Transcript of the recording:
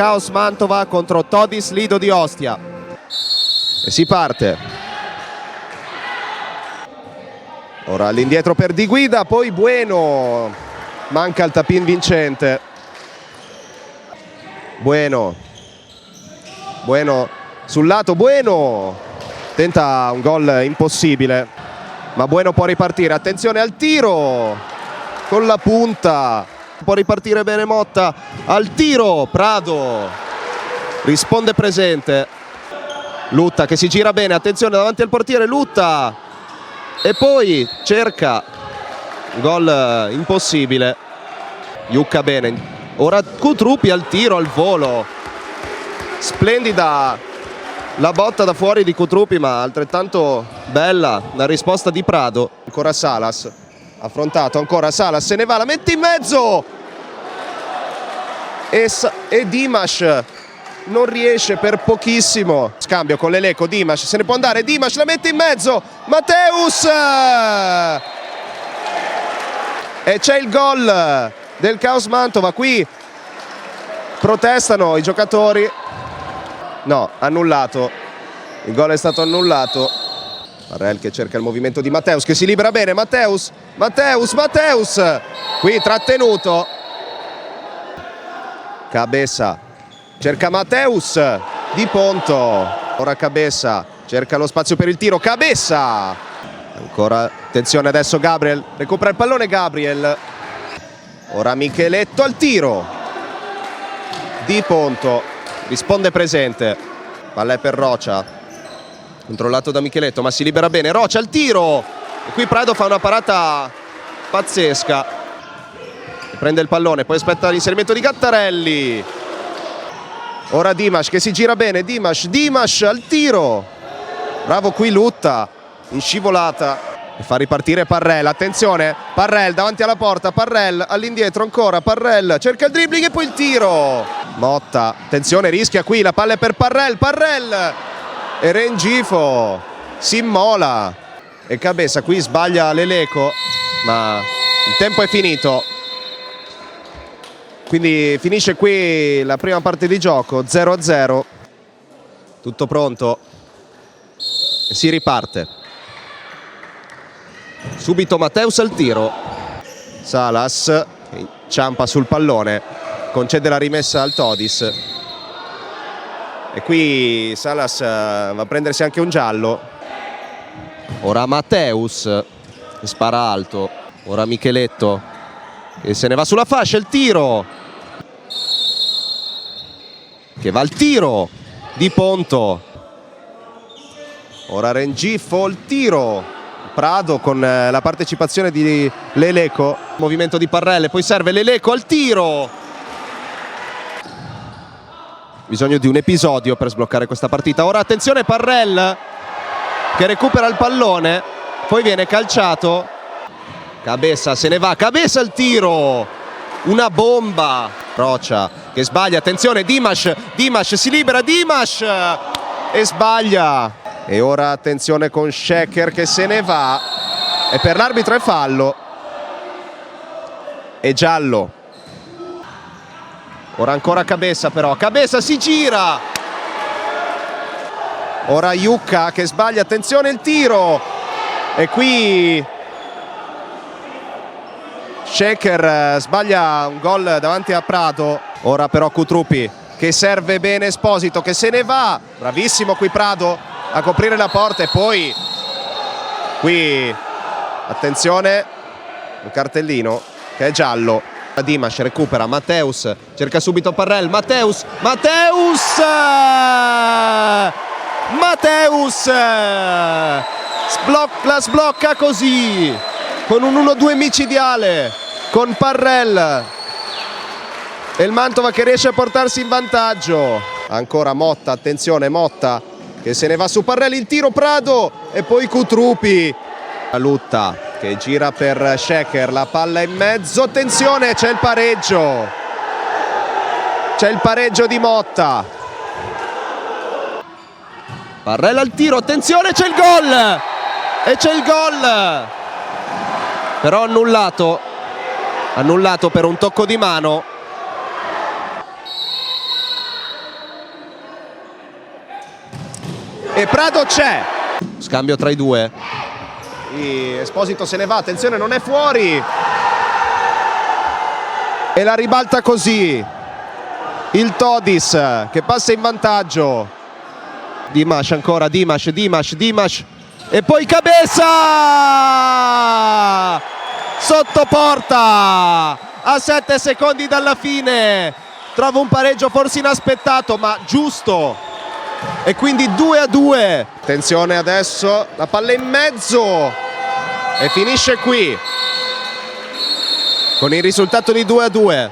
Caos Mantova contro Todis Lido di Ostia. E si parte. Ora all'indietro per Di Guida, poi Bueno. Manca il tapin vincente. Bueno sul lato, Bueno tenta un gol impossibile, ma Bueno può ripartire. Attenzione al tiro con la punta, può ripartire bene Motta al tiro. Prado risponde presente. Lutta che si gira bene, attenzione davanti al portiere, Lutta, e poi cerca gol impossibile. Iucca bene. Ora Cutruppi al tiro, al volo. Splendida la botta da fuori di Cutruppi, ma altrettanto bella la risposta di Prado. Ancora Salas, affrontato ancora Salas, se ne va, la mette in mezzo e Dimash non riesce per pochissimo. Scambio con l'Eleco, Dimash se ne può andare, Dimash la mette in mezzo, Matteus, e c'è il gol del Caos Mantova. Qui protestano i giocatori. No, annullato. Il gol è stato annullato. Parrell che cerca il movimento di Matteus, che si libera bene. Matteus. Qui trattenuto. Cabessa cerca Matteus di Ponto. Ora Cabessa cerca lo spazio per il tiro. Cabessa. Ancora, attenzione adesso Gabriel. Recupera il pallone Gabriel. Ora Micheletto al tiro. Di Ponto risponde presente. Palla è per Rocia, controllato da Micheletto, ma si libera bene. Rocia al tiro. E qui Prado fa una parata pazzesca. Prende il pallone, poi aspetta l'inserimento di Gattarelli. Ora Dimash che si gira bene. Dimash al tiro. Bravo qui Lutta, in scivolata. E fa ripartire Parrell, attenzione, Parrell davanti alla porta, Parrell all'indietro ancora, Parrell cerca il dribbling e poi il tiro. Motta, attenzione, rischia qui, la palla è per Parrell e Rengifo si immola. E Cabessa qui sbaglia l'Eleco, ma il tempo è finito. Quindi finisce qui la prima parte di gioco, 0-0. Tutto pronto e si riparte. Subito Matteus al tiro. Salas che inciampa sul pallone, concede la rimessa al Todis. E qui Salas va a prendersi anche un giallo. Ora Matteus che spara alto. Ora Micheletto che se ne va sulla fascia, il tiro. Che va al tiro di Ponto. Ora Rengifo, il tiro. Prado con la partecipazione di l'Eleco. Movimento di Parrell, poi serve l'Eleco al tiro. Bisogno di un episodio per sbloccare questa partita. Ora attenzione Parrell che recupera il pallone, poi viene calciato. Cabessa se ne va, Cabessa al tiro. Una bomba. Rocia che sbaglia, attenzione Dimash si libera, Dimash e sbaglia. E ora attenzione con Sheker che se ne va. E per l'arbitro è fallo. E giallo. Ora ancora Cabessa però. Cabessa si gira. Ora Iucca che sbaglia. Attenzione il tiro. E qui Sheker sbaglia un gol davanti a Prado. Ora però Cutruppi che serve bene Esposito che se ne va. Bravissimo qui Prado a coprire la porta. E poi qui attenzione, un cartellino che è giallo. Dimash recupera, Matteus cerca subito Parrell, Matteus la sblocca così con un 1-2 micidiale con Parrell e il Mantova che riesce a portarsi in vantaggio. Ancora Motta, attenzione Motta che se ne va su Parrell, il tiro Prado e poi Cutruppi. Lutta che gira per Sheker, la palla in mezzo, attenzione c'è il pareggio di Motta. Parrell al tiro, attenzione c'è il gol però annullato per un tocco di mano. e Prado c'è. Scambio tra i due. Esposito se ne va, attenzione, non è fuori. E la ribalta così il Todis che passa in vantaggio. Dimash ancora, Dimash e poi Cabeza sotto porta a 7 secondi dalla fine. Trova un pareggio forse inaspettato ma giusto, e quindi 2-2. Attenzione adesso, la palla in mezzo e finisce qui con il risultato di 2-2.